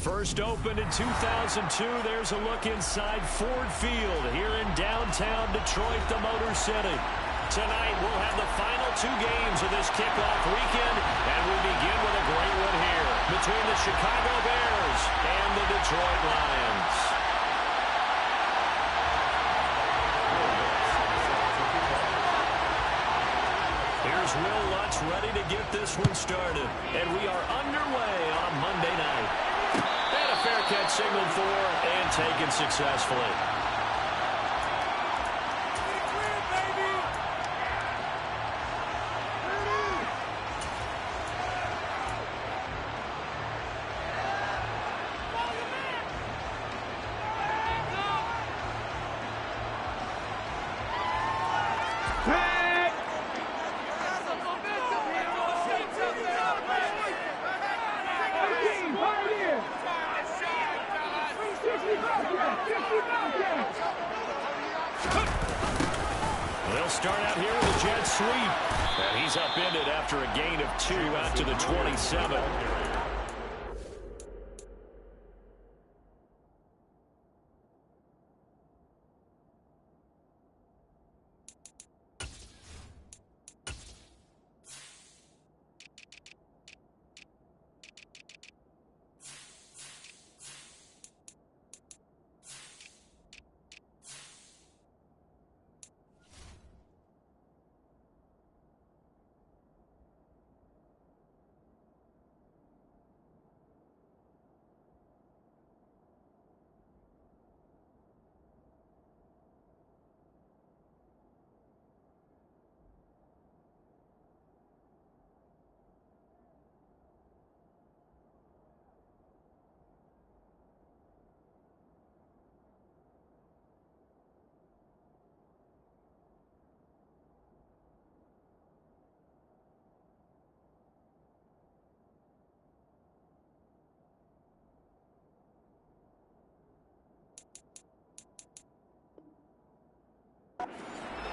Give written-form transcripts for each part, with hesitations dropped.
First opened in 2002. There's a look inside Ford Field here in downtown Detroit, the Motor City. Tonight, we'll have the final two games of this kickoff weekend, and we begin with a great one here between the Chicago Bears and the Detroit Lions. Here's Will Lutz ready to get this one started, and we are underway on a Monday night. And a fair catch signaled for and taken successfully. They'll start out here with a jet sweep. And he's upended after a gain of 2 out to the 27.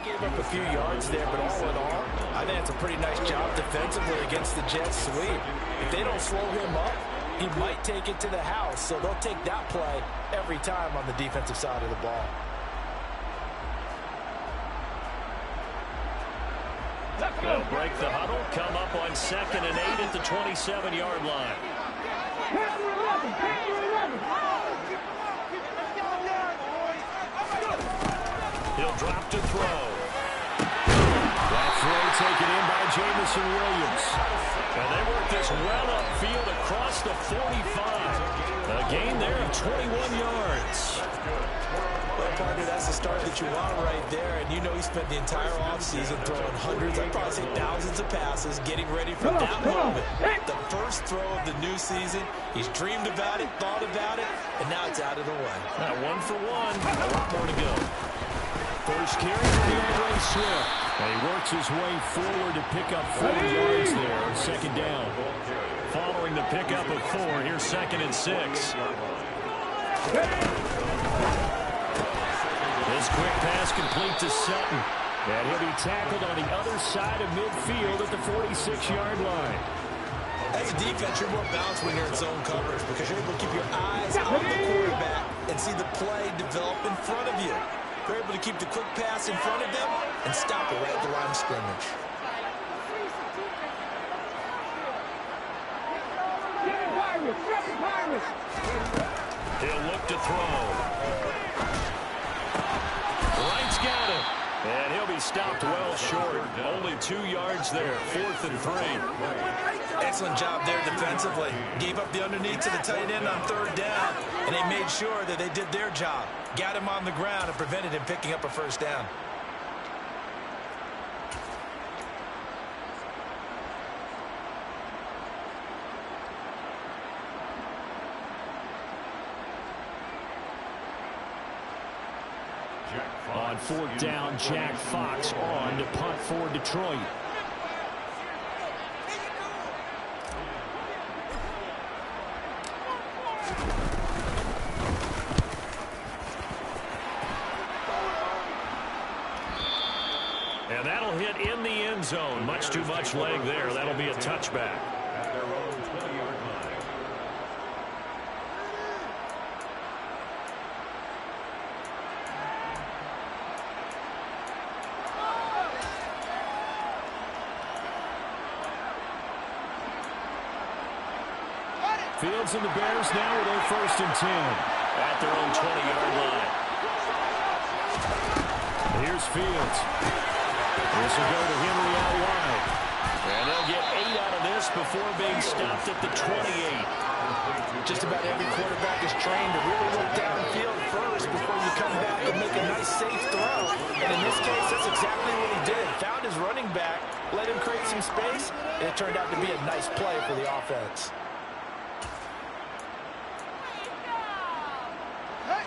Gave up a few yards there, but all in all, I think it's a pretty nice job defensively against the jet sweep. If they don't slow him up, he might take it to the house, so they'll take that play every time on the defensive side of the ball. They'll break the huddle, come up on 2nd and 8 at the 27-yard line. He'll drop to throw. That throw taken in by Jameson Williams. And they work this well upfield across the 45. A gain there of 21 yards. Well, partner, that's the start that you want right there. And you know he spent the entire offseason throwing hundreds, I'd probably say thousands of passes, getting ready for that moment. The first throw of the new season. He's dreamed about it, thought about it, and now it's out of the way. Now 1 for 1. A lot more to go. First carry for DeAndre Swift. And he works his way forward to pick up 4 yards there on 2nd down. Following the pickup of 4, here's 2nd and 6. This quick pass complete to Sutton. And he'll be tackled on the other side of midfield at the 46-yard line. As a defense, you're more balanced when you're in zone coverage because you're able to keep your eyes on the quarterback and see the play develop in front of you. You're able to keep the quick pass in front of them and stop it right at the line of scrimmage. He'll look to throw. Wright's got it. And he'll be stopped well short. Only 2 yards there. 4th and 3. Excellent job there defensively. Gave up the underneath to the tight end on 3rd down, and they made sure that they did their job. Got him on the ground and prevented him picking up a 1st down. On 4th down, Jack Fox on to punt for Detroit. And that'll hit in the end zone. Much too much leg there. That'll be a touchback. Fields and the Bears now with their 1st and 10. At their own 20-yard line. Here's Fields. This will go to Henry out wide. And they'll get 8 out of this before being stopped at the 28. Just about every quarterback is trained to really look downfield first before you come back and make a nice, safe throw. And in this case, that's exactly what he did. Found his running back, let him create some space, and it turned out to be a nice play for the offense.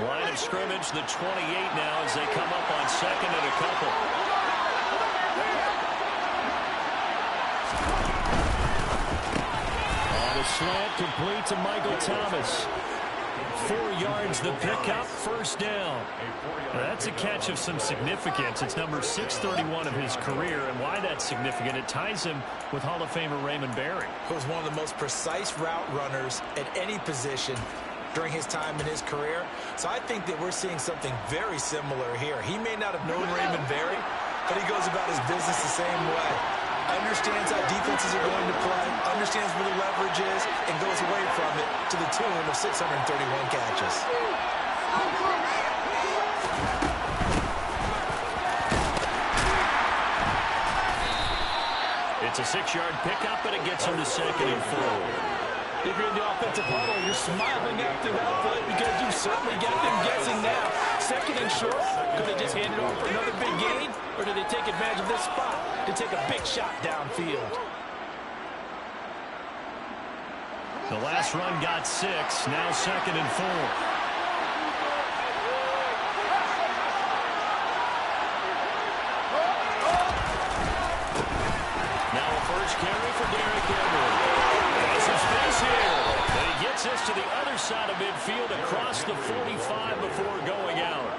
Line of scrimmage, the 28 now as they come up on 2nd and a couple. On a slant, complete to Michael Thomas. 4 yards the pickup, 1st down. That's a catch of some significance. It's number 631 of his career, and why that's significant, it ties him with Hall of Famer Raymond Berry. He was one of the most precise route runners at any position during his time in his career. So I think that we're seeing something very similar here. He may not have known Raymond Berry, but he goes about his business the same way. Understands how defenses are going to play, understands where the leverage is, and goes away from it to the tune of 631 catches. It's a 6-yard pickup, and it gets him to 2nd and 4. If you're in the offensive huddle, you're smiling after that play because you certainly got them guessing now. 2nd and short, could they just hand it off for another big gain, or did they take advantage of this spot to take a big shot downfield? The last run got 6, now 2nd and 4. Now a 1st carry for Derrick Henry. There's some space here. And he gets this to the other side of midfield across the 45 before going out.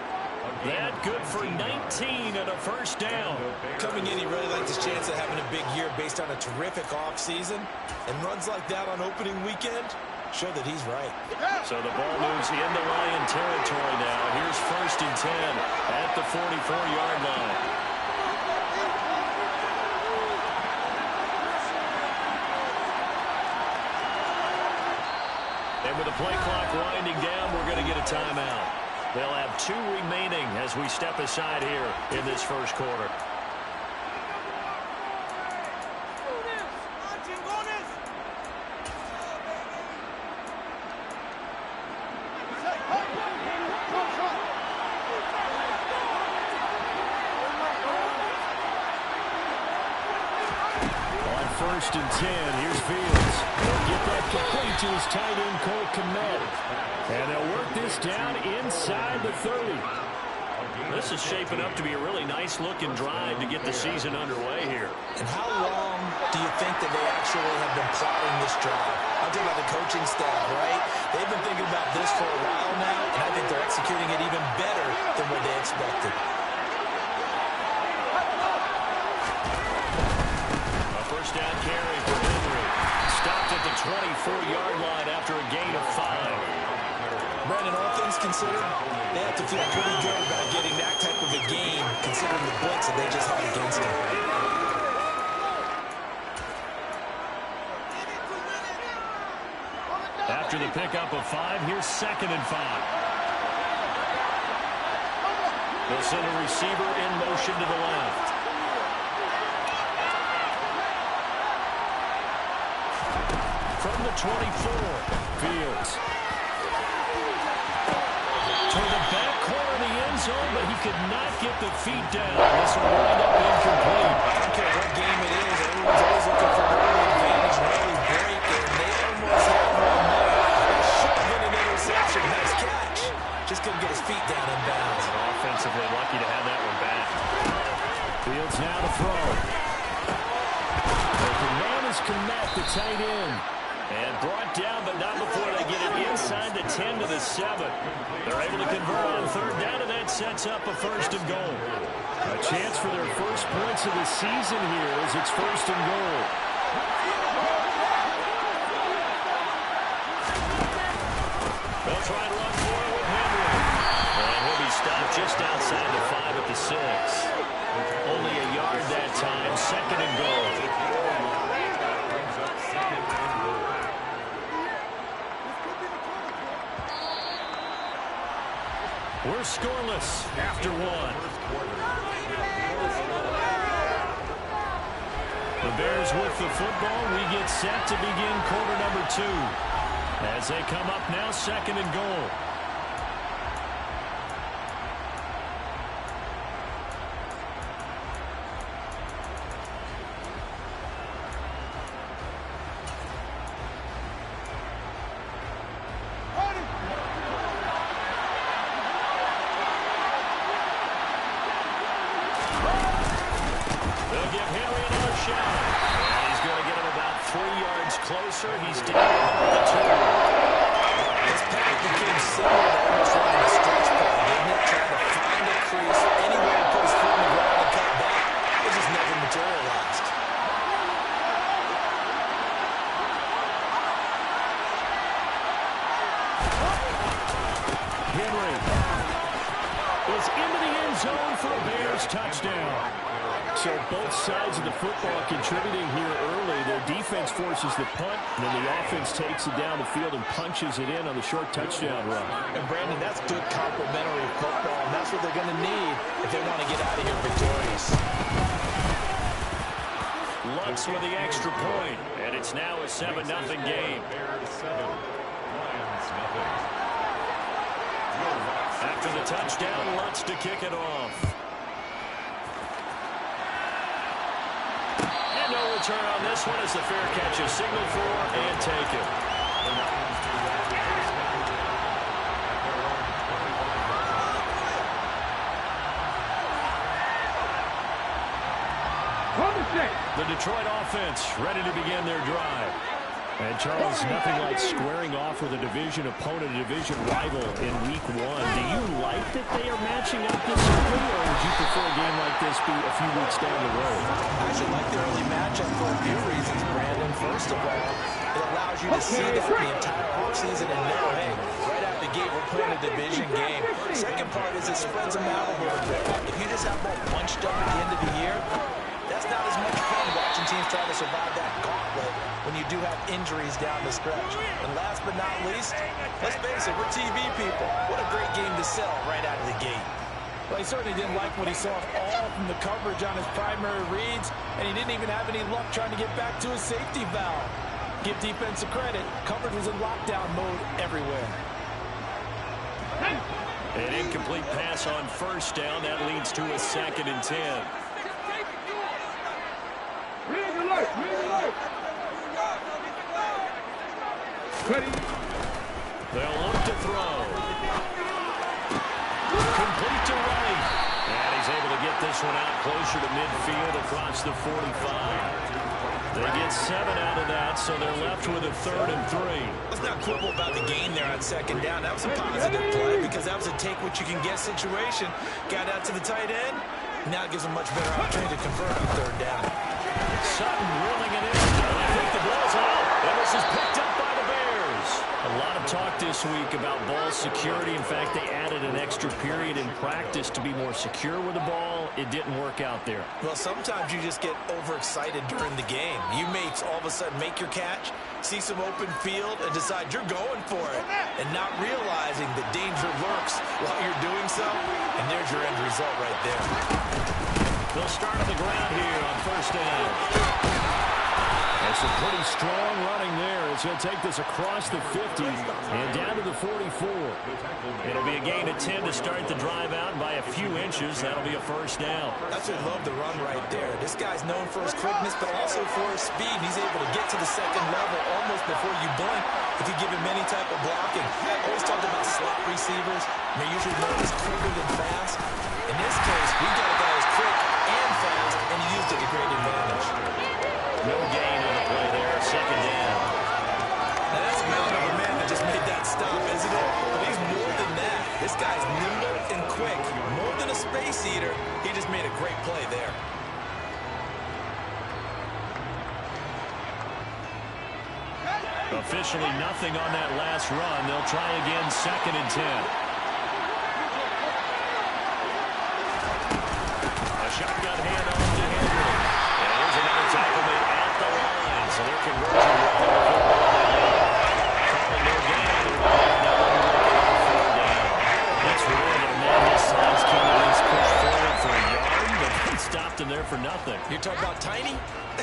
That good for 19 and a 1st down. Coming in, he really liked his chance of having a big year based on a terrific offseason. And runs like that on opening weekend show that he's right. So the ball moves into Lion territory now. Here's 1st and 10 at the 44-yard line. And with the play clock winding down, we're going to get a timeout. They'll have 2 remaining as we step aside here in this 1st quarter. On 1st and 10, here's Fields. Get that complete to his tight end, Cole Kmet. And they'll work this down inside the 30. This is shaping up to be a really nice-looking drive to get the season underway here. And how long do you think that they actually have been plotting this drive? I'm talking about the coaching staff, right? They've been thinking about this for a while now, and I think they're executing it even better than what they expected. A 1st down carry for Henry. Stopped at the 24-yard line after a gain of 5. Brandon, all things considered, they have to feel pretty good about getting that type of a game, considering the blitz that they just had against them. After the pickup of 5, here's 2nd and 5. They'll send a receiver in motion to the left. From the 24, Fields. Toward the back corner of the end zone, but he could not get the feet down. This will wind up incomplete. I don't care what game it is. Everyone's always looking for an early advantage, an early break, and they almost had one there. That should have been an interception. Nice catch. Just couldn't get his feet down in bounds. Offensively lucky to have that one back. Fields now to throw. The man is Kmet, the tight end. And brought down, but not before they get it inside the 10 to the 7. They're able to convert on 3rd down, and that sets up a 1st and goal. A chance for their first points of the season here as it's 1st and goal. They'll try to run for it with Henry. And he'll be stopped just outside the 5 at the 6. Only a yard that time, 2nd and goal. We're scoreless after one. The Bears with the football. We get set to begin quarter number 2. As they come up now, 2nd and goal. Closer, he's down the 2. This pass became similar to almost running a stretch play, didn't it? Trying to find a crease, anywhere to put his foot on the ground and cut back. It just never materialized. Henry is into the end zone for a Bears touchdown. So both sides of the football contributing here early. Their defense forces the punt, and then the offense takes it down the field and punches it in on the short touchdown run. And, Brandon, that's good complementary football, and that's what they're going to need if they want to get out of here victorious. Lutz with the extra point, and it's now a 7-0 game. After the touchdown, Lutz to kick it off. No return on this one as the fair catch is signaled for and taken. The Detroit offense ready to begin their drive. And, Charles, nothing like squaring off with a division opponent, a division rival in week 1. Do you like that they are matching up this early, or would you prefer a game like this be a few weeks down the road? I actually like the early matchup for a few reasons, Brandon. First of all, it allows you to see that the entire offseason and know, hey, right out the gate, we're playing a division game. Second part is it spreads them out a little bit. If you just have both bunched up at the end of the year, that's not as much fun watching teams try to survive that gauntlet when you do have injuries down the stretch. And last but not least, let's face it, we're TV people. What a great game to sell right out of the gate. Well, he certainly didn't like what he saw all from the coverage on his primary reads, and he didn't even have any luck trying to get back to his safety valve. Give defense a credit. Coverage was in lockdown mode everywhere. An incomplete pass on first down. That leads to a 2nd and 10. They'll look to throw. Complete to Wright. And he's able to get this one out closer to midfield across the 45. They get 7 out of that, so they're left with a 3rd and 3. Let's not quibble about the gain there on 2nd down. That was a positive play because that was a take-what-you-can-get situation. Got out to the tight end. Now it gives them much better opportunity to convert on 3rd down. Sutton reeling it in. I think the ball's out. And this is picked up by the Bears. A lot of talk this week about ball security. In fact, they added an extra period in practice to be more secure with the ball. It didn't work out there. Well, sometimes you just get overexcited during the game. You may all of a sudden make your catch, see some open field, and decide you're going for it, and not realizing the danger lurks while you're doing so. And there's your end result right there. They'll start on the ground here on 1st down. That's a pretty strong running there as he'll take this across the 50 and down to the 44. It'll be a gain of 10 to start the drive out by a few inches. That'll be a 1st down. That's what I love the run right there. This guy's known for his quickness, but also for his speed. He's able to get to the 2nd level almost before you blink if you give him any type of blocking. I always talk about slot receivers. They're usually known as quicker than fast. In this case, we've got a guy who's quick and fast, and he used it to great advantage. No gain on the play there, 2nd down. Now that's a mountain of a man that just made that stop, isn't it? But he's more than that. This guy's nimble and quick. More than a space eater, he just made a great play there. Officially nothing on that last run. They'll try again, 2nd and 10. A shotgun handoff to Henry. And here's another tackle made at the line. So their conversion rate on the football. Calling no gain. That's really going to nothing. You're talking about Tiny?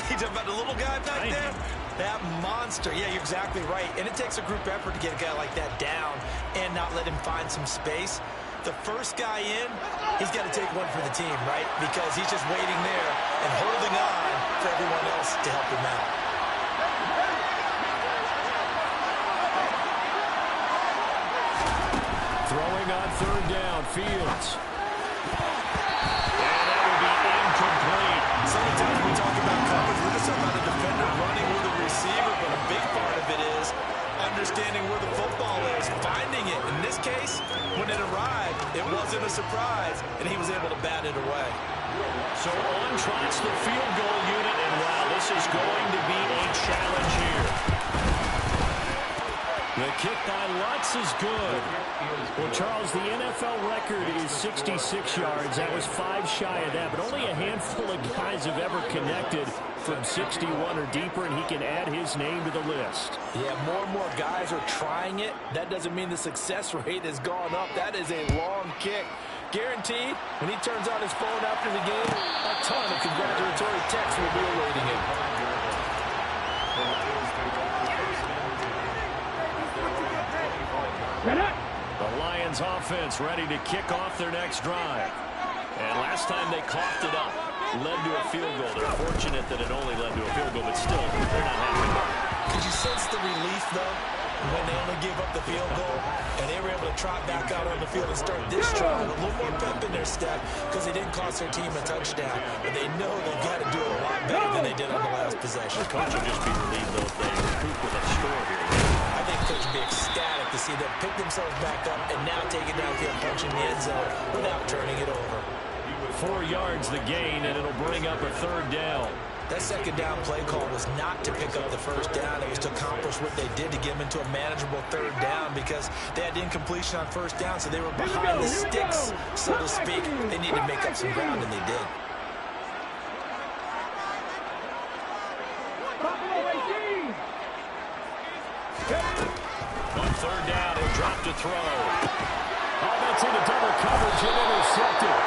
You're talking about the little guy back there? That monster. Yeah, you're exactly right. And it takes a group effort to get a guy like that down and not let him find some space. The first guy in, he's got to take one for the team, right? Because he's just waiting there and holding on for everyone else to help him out. Throwing on third down, Fields. And that will be incomplete. Sometimes we talk about coverage, we're just talking about a defender running with a receiver, but a big part of it is understanding where the football is, finding it. In this case, when it arrived, it wasn't a surprise, and he was able to bat it away. So on trots the field goal unit, and wow, this is going to be a challenge here. The kick by Lutz is good. Well, Charles, the NFL record is 66 yards. That was 5 shy of that, but only a handful of guys have ever connected from 61 or deeper, and he can add his name to the list. Yeah, more and more guys are trying it. That doesn't mean the success rate has gone up. That is a long kick. Guaranteed, when he turns on his phone after the game, a ton of congratulatory texts will be awaiting him. The Lions offense ready to kick off their next drive. And last time they coughed it up, led to a field goal. They're fortunate that it only led to a field goal, but still, they're not happy. Could you sense the relief, though, when they only gave up the field goal and they were able to trot back out on the field and start this drive with a little more pep in their step because they didn't cost their team a touchdown. But they know they've got to do it a lot better than they did on the last possession. The coach will just be relieved, though, if they recoup with a score here. I think coach would be ecstatic to see them pick themselves back up and now take it downfield, punching the end zone without turning it over. 4 yards the gain, and it'll bring up a third down. That second down play call was not to pick up the first down. It was to accomplish what they did to get them into a manageable third down because they had incompletion on first down, so they were behind the sticks, so to speak. They needed to make up some ground, and they did. On third down, he'll drop to throw. Oh, that's into double coverage and intercepted.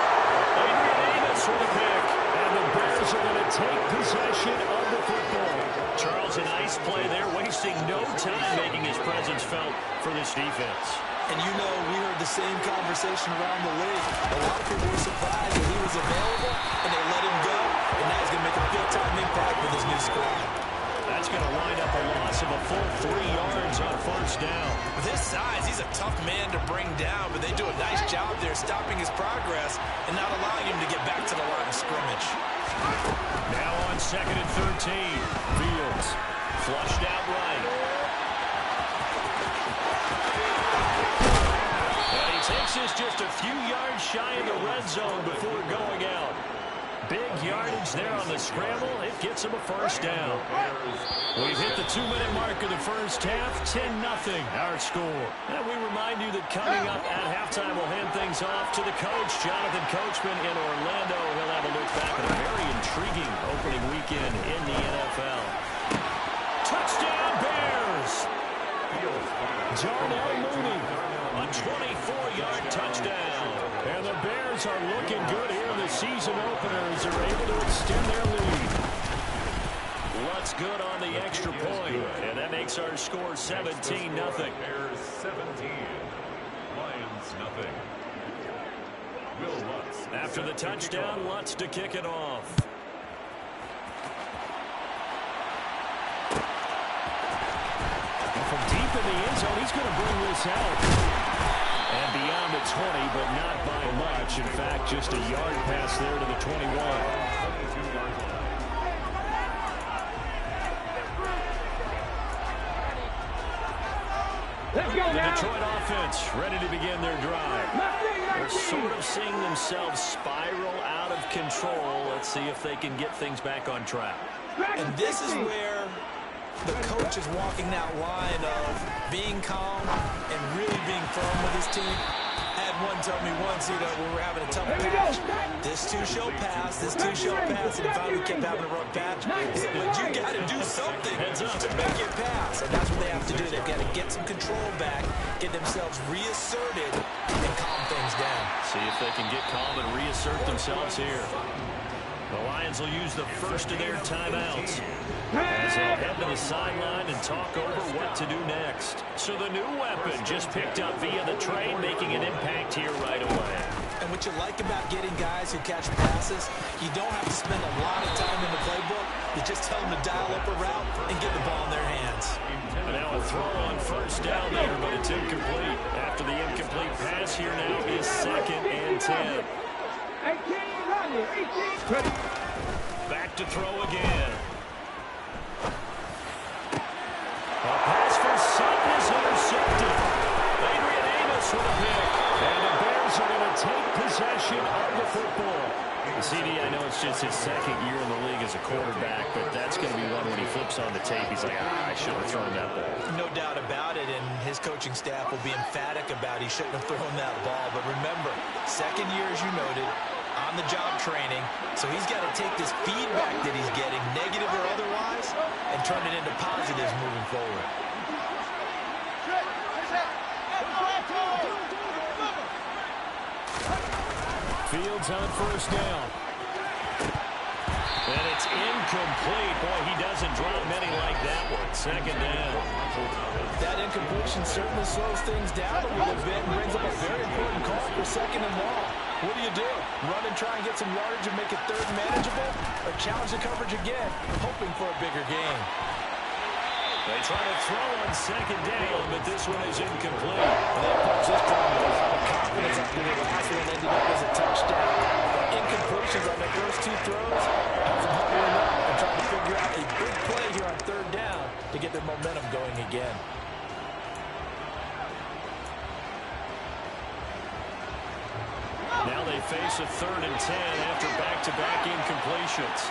Adrian Amos with a pick. And the Bears are going to take possession of the football. Charles, a nice play there, wasting no time making his presence felt for this defense. And you know, we heard the same conversation around the league. A lot of people were surprised that he was available, and they let him go. And now he's going to make a big-time impact with his new squad. That's going to wind up a loss of a full 3 yards on first down. With his size, he's a tough man to bring down, but they do a nice job there stopping his progress and not allowing him to get back to the line of scrimmage. Now on 2nd and 13. Fields flushed out right. And he takes this just a few yards shy of the red zone before going out. Big yardage there on the scramble. It gets him a first down. We've hit the 2-minute mark of the first half. 10-0 our score. And we remind you that coming up at halftime, we'll hand things off to the coach, Jonathan Coachman in Orlando. He'll have a look back at a very intriguing opening weekend in the NFL. Touchdown Bears! Darnell Mooney, a 24-yard touchdown. And the Bears are looking good here in the season openers. They're able to extend their lead. What's good on the extra point? And that makes our score 17-0. Bears 17, Lions nothing. Will Lutz. After the touchdown, Lutz to kick it off. And from deep in the end zone, he's going to bring this out. And beyond the 20, but not by much. In fact, just a yard pass there to the 21. Let's go The now. Detroit offense ready to begin their drive. They're sort of seeing themselves spiral out of control. Let's see if they can get things back on track. And this is where the coach is walking that line of being calm and really being firm with his team. I had one tell me once, you know, when we were having a tough patch, this too shall pass, this too shall pass, and finally we kept having a rough patch. He said, but you got to do something to make it pass, and that's what they have to do. They've got to get some control back, get themselves reasserted, and calm things down. See if they can get calm and reassert themselves here. The Lions will use the first of their timeouts as they'll head to the sideline and talk over what to do next. So the new weapon just picked up via the trade, making an impact here right away. And what you like about getting guys who catch passes, you don't have to spend a lot of time in the playbook. You just tell them to dial up a route and get the ball in their hands. And now a throw on first down there, but it's incomplete. After the incomplete pass, here now is 2nd and 10. Back to throw again. A pass for Sutton is intercepted. Adrian Amos with a pick. And the Bears are going to take possession of the football. CD, I know it's just his 2nd year in the league as a quarterback, but that's going to be one when he flips on the tape. He's like, I should have thrown that ball. No doubt about it, and his coaching staff will be emphatic about he shouldn't have thrown that ball. But remember, 2nd year, as you noted, on-the-job training, so he's got to take this feedback that he's getting, negative or otherwise, and turn it into positives moving forward. Fields on first down. And it's incomplete. Boy, he doesn't drop many like that one. 2nd down. That incompletion certainly slows things down a little bit and brings up a very important call for 2nd and long. What do? Run and try and get some yardage and make it 3rd manageable? Or challenge the coverage again, hoping for a bigger gain? They try to throw on 2nd down, but this one is incomplete. And they approach this drive with a lot of confidence after the last one ended up as a touchdown. Incompletions on their first 2 throws has them huddling up and trying to figure out a big play here on 3rd down to get their momentum going again. Now they face a 3rd and 10 after back-to-back incompletions.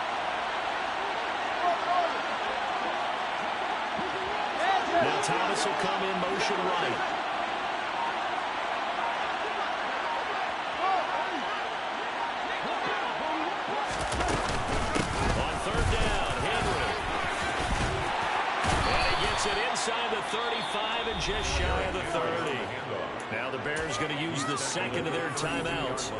Now Thomas will come in motion right. On 3rd down, Henry. And he gets it inside the 35 and just shy of the 30. Now the Bears going to use the 2nd of their timeouts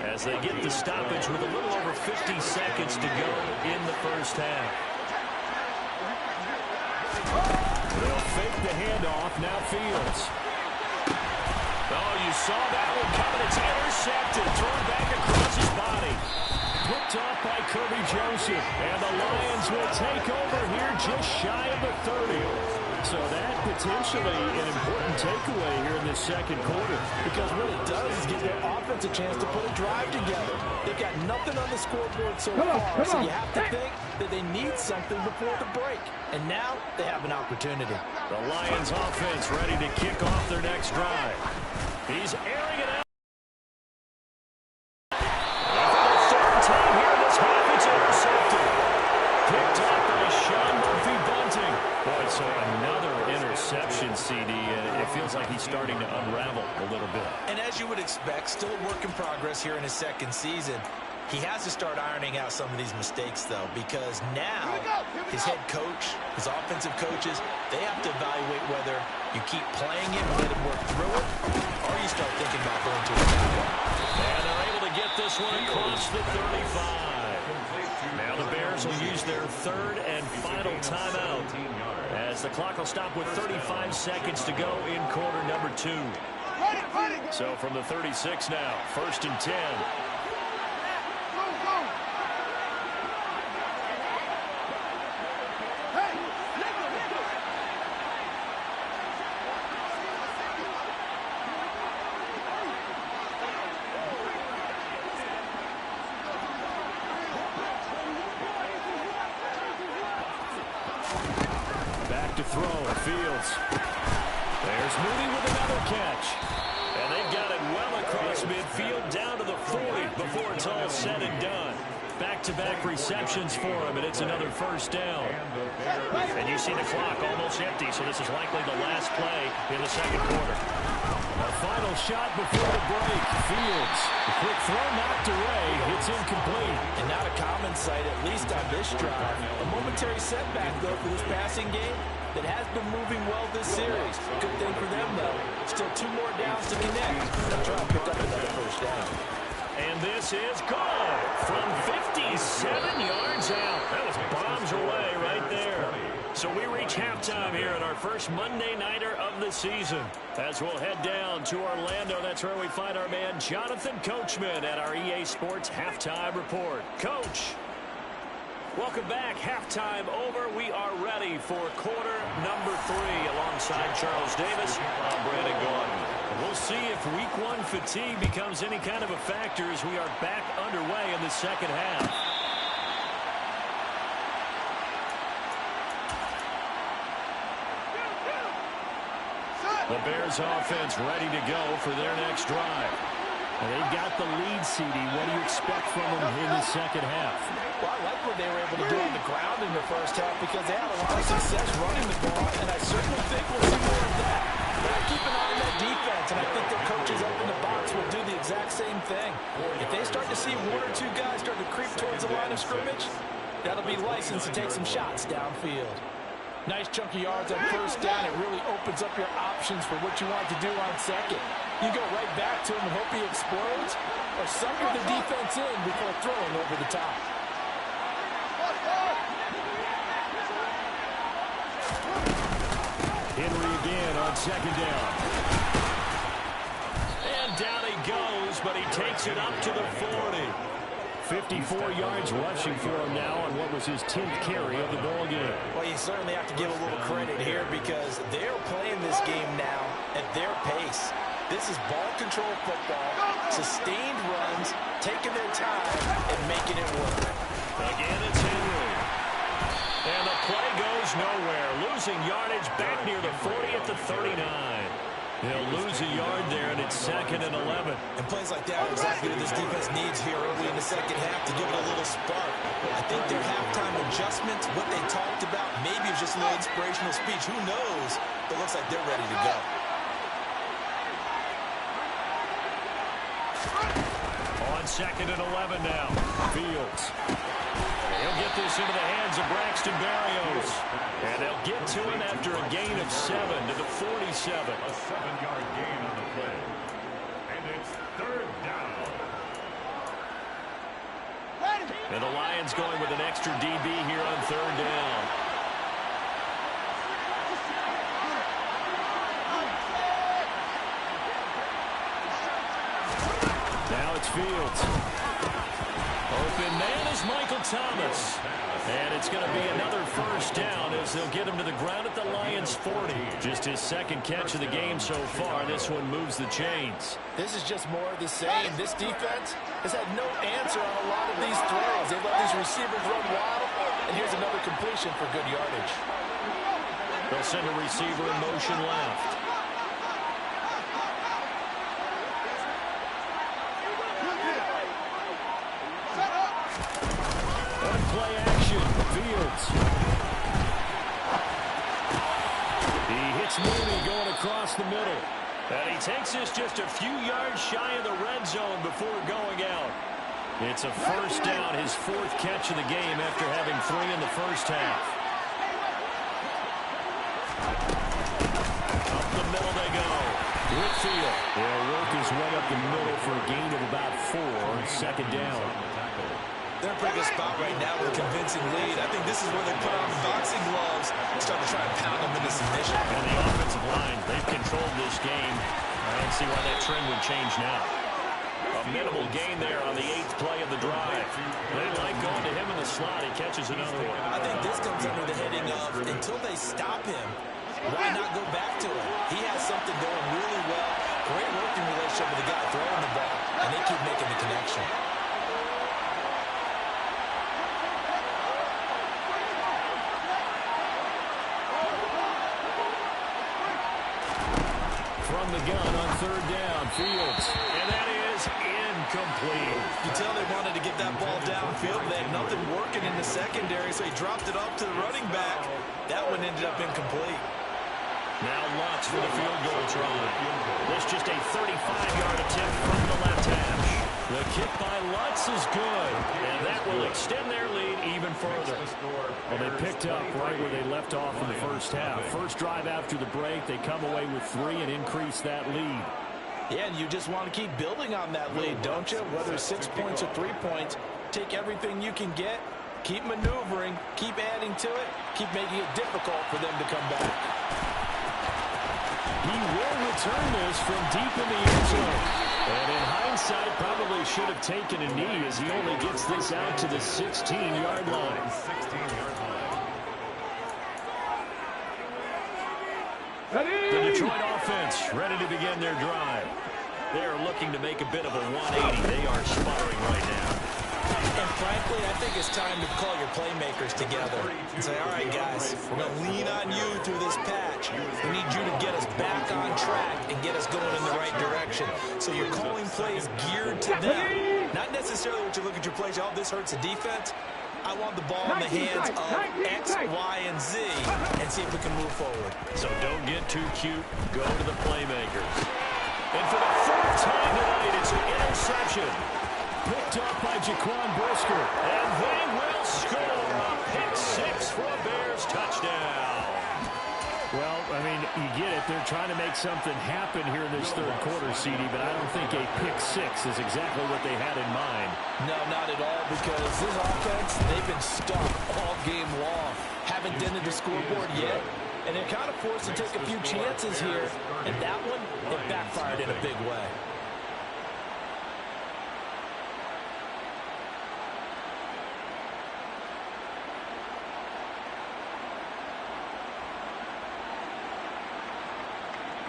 as they get the stoppage with a little over 50 seconds to go in the first half. They'll fake the handoff. Now Fields. Oh, you saw that one coming. It's intercepted. Thrown back across his body. Picked off by Kirby Joseph. And the Lions will take over here just shy of the 30. So that potentially an important takeaway here in this 2nd quarter. Because what it does is give their offense a chance to put a drive together. They've got nothing on the scoreboard so far, so you have to think that they need something before the break. And now they have an opportunity. The Lions offense ready to kick off their next drive. He's airing it out. And for the 3rd time here in this half, it's intercepted. Picked off by Sean Murphy-Bunting. Boy, so another interception, CD, and it feels like he's starting to unravel a little bit. And as you would expect, still a work in progress here in his 2nd season. He has to start ironing out some of these mistakes, though, because now his head coach, his offensive coaches, they have to evaluate whether you keep playing him and let him work through it, or you start thinking about going to a backup. And they're able to get this one across the 35. Now the Bears will use their 3rd and final timeout as the clock will stop with 35 seconds to go in quarter number 2. So from the 36 now, 1st and 10. Throw, Fields. There's Mooney with another catch. And they've got it well across midfield down to the 40 before it's all said and done. Back-to-back receptions for him, and it's another 1st down. And you see the clock almost empty, so this is likely the last play in the 2nd quarter. A final shot before the break. Fields. The quick throw knocked away. It's incomplete. And not a common sight, at least on this drive. A momentary setback, though, for this passing game that has been moving well this series. Good thing for them, though. Still 2 more downs to connect. They'll try to pick up another 1st down. And this is good from 57 yards out. That was bombs away right there. So we reach halftime here in our first Monday Nighter of the season. As we'll head down to Orlando, that's where we find our man Jonathan Coachman at our EA Sports Halftime Report. Coach, welcome back. Halftime over. We are ready for quarter number 3 alongside Charles Davis. I'm Brandon Gaudin. We'll see if week 1 fatigue becomes any kind of a factor as we are back underway in the second half. The Bears offense ready to go for their next drive. And they've got the lead, CD. What do you expect from them in the second half? Well, I like what they were able to do on the ground in the first half because they had a lot of success running the ball, and I certainly think we'll see more of that. But I keep an eye on that defense, and I think their coaches up in the box will do the exact same thing. If they start to see 1 or 2 guys start to creep towards the line of scrimmage, that'll be licensed to take some shots downfield. Nice chunky yards on first down. It really opens up your options for what you want to do on second. You go right back to him and hope he explodes, or sucker the defense in before throwing over the top. Henry again on second down. And down he goes, but he takes it up to the 40. 54 yards rushing for him now on what was his 10th carry of the ball game. Well, you certainly have to give a little credit here because they're playing this game now at their pace. This is ball control football, sustained runs, taking their time, and making it work. Again, it's Henry. And the play goes nowhere. Losing yardage back near the 40 at the 39. They'll lose a yard there, and it's 2nd and 11. And plays like that are exactly what this defense needs here early in the second half to give it a little spark. I think their halftime adjustments, what they talked about, maybe it's just a little inspirational speech. Who knows? But it looks like they're ready to go. On 2nd and 11 now. Fields. He'll get this into the hands of Braxton Berrios. And they'll get to him after a gain of 7 to the 47. A 7-yard gain on the play. And it's 3rd down. And the Lions going with an extra DB here on 3rd down. Now it's Fields. Open man is Michael Thomas. And it's going to be another first down as they'll get him to the ground at the Lions' 40. Just his 2nd catch of the game so far. This one moves the chains. This is just more of the same. This defense has had no answer on a lot of these throws. They let these receivers run wild, and here's another completion for good yardage. They'll send a receiver in motion left. Play action. Fields. He hits Mooney going across the middle. And he takes this just a few yards shy of the red zone before going out. It's a first down, his 4th catch of the game after having 3 in the first half. Up the middle they go. Whitfield will work his way up the middle for a gain of about 4. 2nd down. They're in a pretty good spot right now with a convincing lead. I think this is where they put on the boxing gloves and start to try and pound them into submission. And the offensive line, they've controlled this game. I don't see why that trend would change now. A minimal gain there on the 8th play of the drive. They like going to him in the slot. He catches another one. I think this comes under the heading of until they stop him, why not go back to him? He has something going really well. Great working relationship with the guy throwing the ball, and they keep making the connection. From the gun on 3rd down, Fields. And that is incomplete. You tell they wanted to get that ball downfield. They had nothing working in the secondary, so he dropped it off to the running back. That one ended up incomplete. Now Lutz for the field goal try. This just a 35-yard attempt from the left hash. The kick by Lutz is good, and that will extend their lead even further. Well, they picked up right where they left off in the first half. First drive after the break, they come away with 3 and increase that lead. Yeah, and you just want to keep building on that lead, don't you? Whether it's 6 points or 3 points, take everything you can get, keep maneuvering, keep adding to it, keep making it difficult for them to come back. He will return this from deep in the end zone. And in hindsight, probably should have taken a knee as he only gets this out to the 16-yard line. 16-yard line. The Detroit offense ready to begin their drive. They are looking to make a bit of a 180. They are sputtering right now. And frankly, I think it's time to call your playmakers together and say, all right, guys, we're going to lean on you through this patch. We need you to get us back on track and get us going in the right direction. So you're calling plays geared to them. Not necessarily what you look at your plays, oh, this hurts the defense. I want the ball in the hands of X, Y, and Z and see if we can move forward. So don't get too cute. Go to the playmakers. And for the fourth time tonight, it's an interception. Picked up by Jaquan Brisker. And they will score a pick six for a Bears touchdown. Well, I mean, you get it. They're trying to make something happen here in this third quarter, CD, but I don't think a pick six is exactly what they had in mind. No, not at all, because this offense, they've been stuck all game long. Haven't dented the scoreboard yet, and they're kind of forced to take a few chances here, and that one, it backfired in a big way.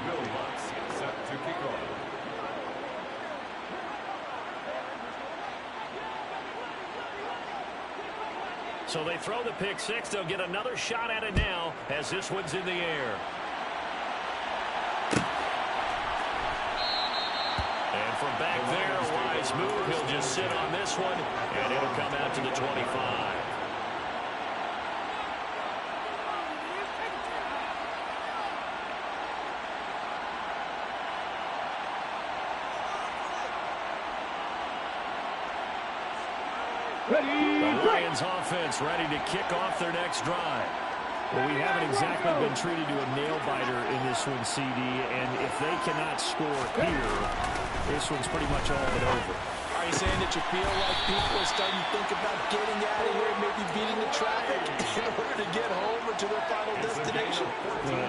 Will Lutz set to kick off. So they throw the pick six. They'll get another shot at it now as this one's in the air. And from back there, a wise move. He'll just sit on this one, and it'll come out to the 25. The Lions offense ready to kick off their next drive. Well, we haven't exactly been treated to a nail-biter in this one, CD, and if they cannot score here, this one's pretty much all but over. Are you saying that you feel like people are starting to think about getting out of here, maybe beating the traffic in order to get home or to their final destination?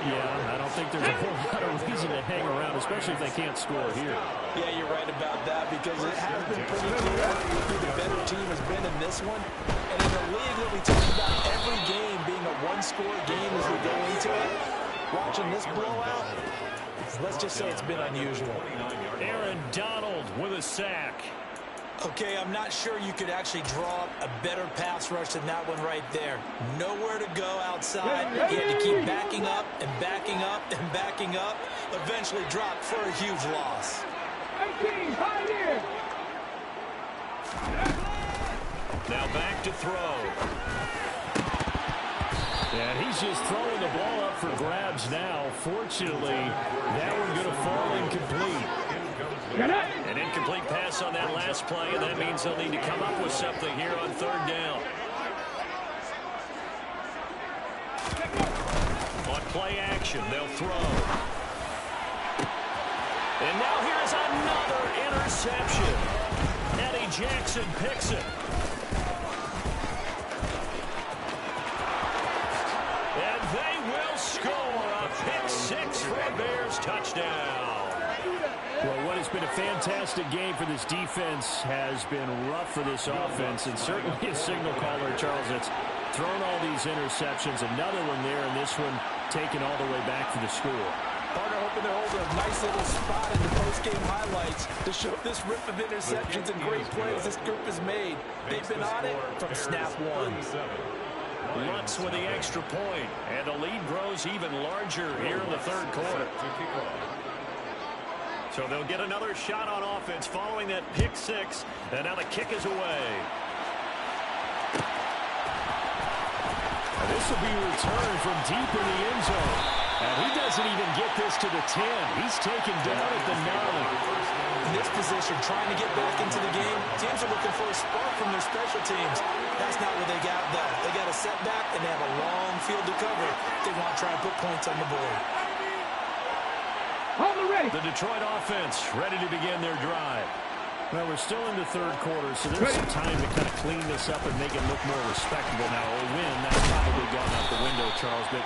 Yeah, I don't think there's a whole lot of reason to hang around, especially if they can't score here. Yeah, you're right about that, because it has been pretty clear who the better team has been in this one. And in a league that we talk about every game being a one-score game as we go into it, watching this blowout, let's just say it's been unusual. Aaron Donald with a sack. Okay, I'm not sure you could actually draw up a better pass rush than that one right there. Nowhere to go outside. He had to keep backing up and backing up and backing up. Eventually dropped for a huge loss. Now back to throw. And he's just throwing the ball up for grabs now. Fortunately, that one going to fall incomplete. An incomplete pass on that last play, and that means they'll need to come up with something here on third down. On play action, they'll throw. And now here's another interception. Eddie Jackson picks it. And they will score a pick six for a Bears touchdown. Well, what has been a fantastic game for this defense has been rough for this offense, and certainly a signal caller, Charles, that's thrown all these interceptions. Another one there, and this one taken all the way back for the score. Partner hoping they're holding a nice little spot in the post-game highlights to show this rip of interceptions and great plays this group has made. They've been on it from snap one. Lutz with the extra point, and the lead grows even larger here in the third quarter. So they'll get another shot on offense following that pick six, and now the kick is away. And this will be returned from deep in the end zone. And he doesn't even get this to the 10. He's taken down at the 9. In this position, trying to get back into the game, teams are looking for a spark from their special teams. That's not what they got, though. They got a setback, and they have a long field to cover. They want to try and put points on the board. The Detroit offense ready to begin their drive. Well, we're still in the third quarter, so there's some time to kind of clean this up and make it look more respectable. Now, a win, that's probably gone out the window, Charles, but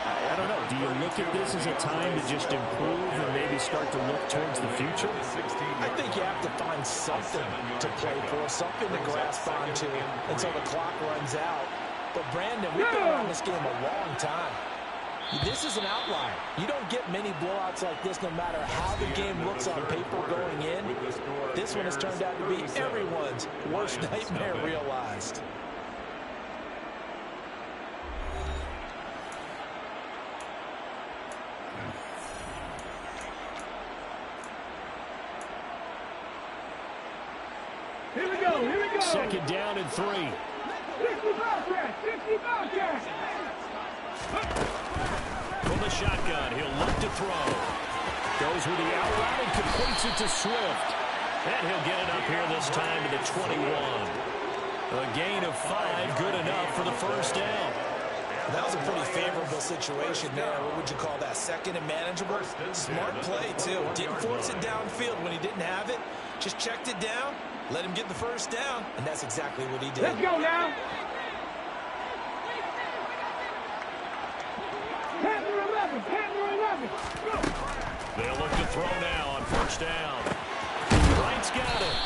I don't know. Do you look at this as a time to just improve and maybe start to look towards the future? I think you have to find something to play for, something to grasp onto until the clock runs out. But, Brandon, we've been around this game a long time. This is an outlier. You don't get many blowouts like this no matter how the game looks on paper going in. This one has turned out to be everyone's worst nightmare realized. Here we go. Second down and 3. 60 Bobcats. From the shotgun, he'll look to throw. Goes with the out route and completes it to Swift. And he'll get it up here this time to the 21. A gain of 5, good enough for the first down. That was a pretty favorable situation there. What would you call that? Second and manageable? Smart play, too. Didn't force it downfield when he didn't have it. Just checked it down, let him get the first down, and that's exactly what he did. Let's go now. Panther 11. They'll look to throw now on first down. Wright's got it.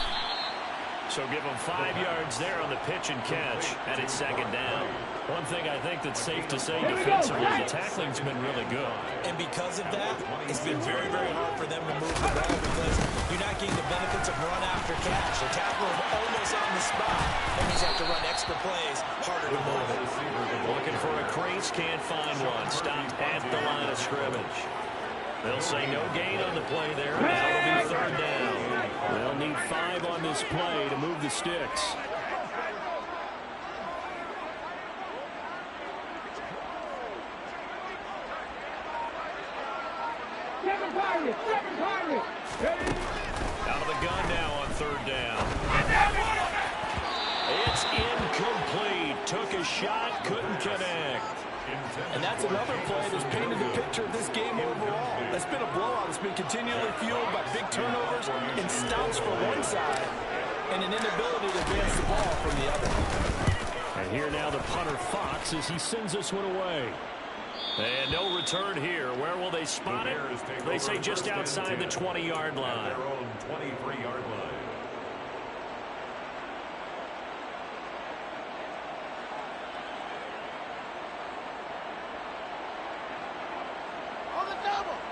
So give him 5 yards there on the pitch and catch, and it's second down. One thing I think that's safe to say defensively, the tackling's been really good. And because of that, it's been very, very hard for them to move the ball because you're not getting the benefits of run after catch. The tackle is almost on the spot. That means you have to run extra plays, harder to move it. Looking for a crease, can't find one. Stopped at the line of scrimmage. They'll say no gain on the play there. Now it'll be third down. They'll need 5 on this play to move the sticks. Seven Pirates. Out of the gun now on third down. It's incomplete. Took a shot, couldn't connect. And that's another play that's painted the picture of this game overall. That's been a blowout. It's been continually fueled by big turnovers and stops for one side and an inability to advance the ball from the other. And here now the punter Fox as he sends this one away. And no return here. Where will they spot it? They say just outside the 20-yard line. Their own 23-yard line.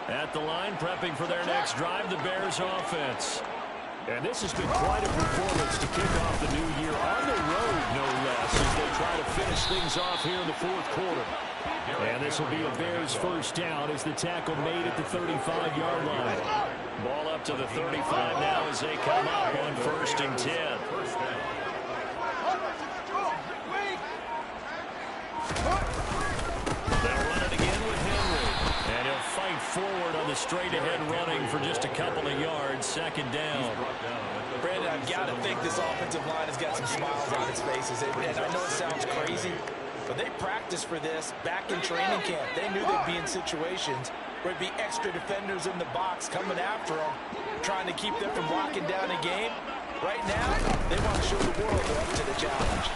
At the line, prepping for their next drive, the Bears offense. And this has been quite a performance to kick off the new year on the road, no less, as they try to finish things off here in the fourth quarter. And this will be a Bears first down as the tackle made at the 35-yard line. Ball up to the 35 now as they come up on 1st and 10. They'll run it again with Henry. And he'll fight forward on the straight-ahead running for just a couple of yards. Second down. Brandon, I've got to think this offensive line has got some smiles on its faces. And I know it sounds crazy, but they practiced for this back in training camp. They knew they'd be in situations where there'd be extra defenders in the box coming after them, trying to keep them from locking down a game. Right now, they want to show the world they're up to the challenge.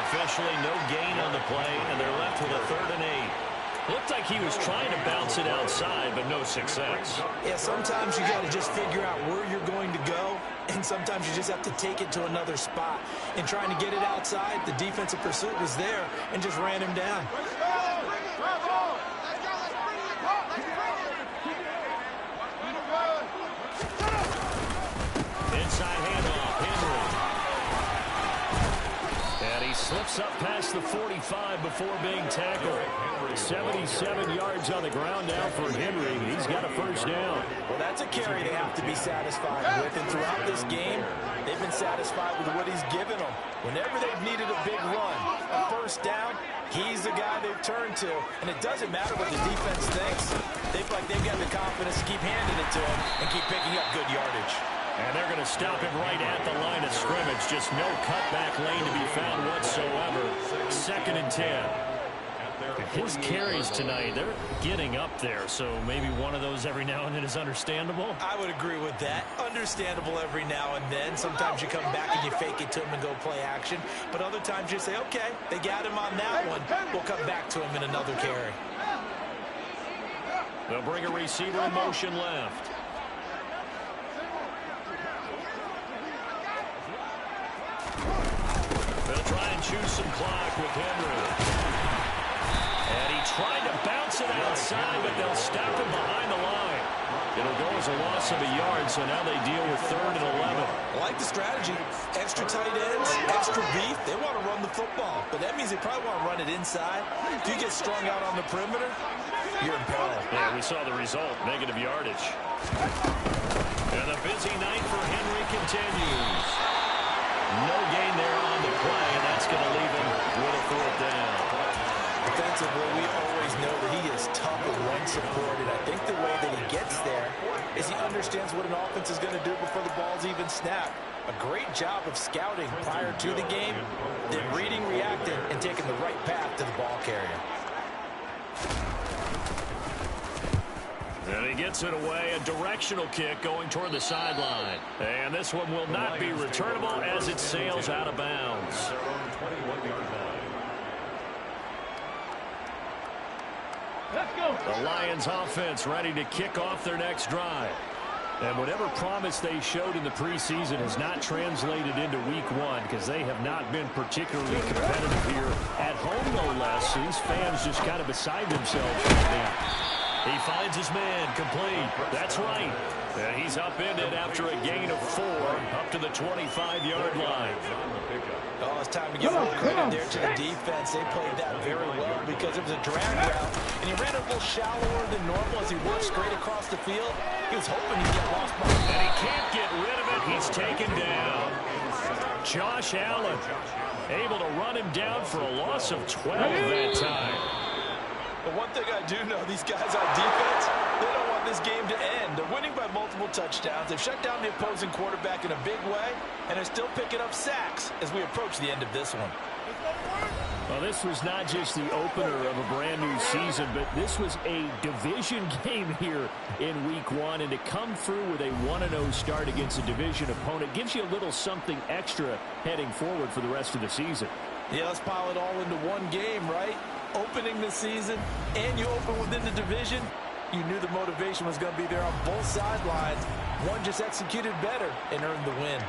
Officially no gain on the play, and they're left with a 3rd and 8. Looked like he was trying to bounce it outside, but no success. Yeah, sometimes you got to just figure out where you're going to go, and sometimes you just have to take it to another spot. In trying to get it outside, the defensive pursuit was there and just ran him down. Inside handoff, Henry. And he slips up past the 45 before being tackled. 77 yards on the ground now for Henry. He's got a first down. Well, that's a carry they have to be satisfied with. And throughout this game, they've been satisfied with what he's given them. Whenever they've needed a big run, a first down, he's the guy they've turned to. And it doesn't matter what the defense thinks. They feel like they've got the confidence to keep handing it to him and keep picking up good yardage. And they're going to stop him right at the line of scrimmage. Just no cutback lane to be found whatsoever. 2nd and 10. His carries tonight, they're getting up there, so maybe one of those every now and then is understandable. I would agree with that. Understandable every now and then. Sometimes you come back and you fake it to him and go play action. But other times you say, okay, they got him on that one. We'll come back to him in another carry. They'll bring a receiver in motion left. They'll try and choose some clock with Henry. And he tried to bounce it outside, but they'll stop him behind the line. It'll go as a loss of a yard, so now they deal with 3rd and 11. I like the strategy. Extra tight ends, extra beef. They want to run the football, but that means they probably want to run it inside. If you get strung out on the perimeter, you're in peril. Yeah, we saw the result, negative yardage. And the busy night for Henry continues. No gain there on the play, and that's going to leave him with a 4th down. Defensively, we always know that he is tough and run-supported. I think the way that he gets there is he understands what an offense is going to do before the ball's even snapped. A great job of scouting prior to the game, then reading, reacting, and taking the right path to the ball carrier. And he gets it away, a directional kick going toward the sideline. And this one will not be returnable as it sails out of bounds. Let's go. The Lions offense ready to kick off their next drive. And whatever promise they showed in the preseason has not translated into week 1 because they have not been particularly competitive here at home, no less. These fans just kind of beside themselves right now. He finds his man, complete. That's right. And he's upended after a gain of 4 up to the 25-yard line. Oh, it's time to give a little credit there to the defense. They played that very well because it was a drag route, and he ran a little shallower than normal as he worked straight across the field. He was hoping he'd get lost by. And he can't get rid of it. He's taken down. Josh Allen able to run him down for a loss of 12 that time. But one thing I do know, these guys on defense, they don't want this game to end. They're winning by multiple touchdowns. They've shut down the opposing quarterback in a big way, and they're still picking up sacks as we approach the end of this one. Well, this was not just the opener of a brand-new season, but this was a division game here in Week 1, and to come through with a 1-0 start against a division opponent gives you a little something extra heading forward for the rest of the season. Yeah, let's pile it all into one game, right? Opening the season, and you open within the division, you knew the motivation was going to be there on both sidelines. One just executed better and earned the win.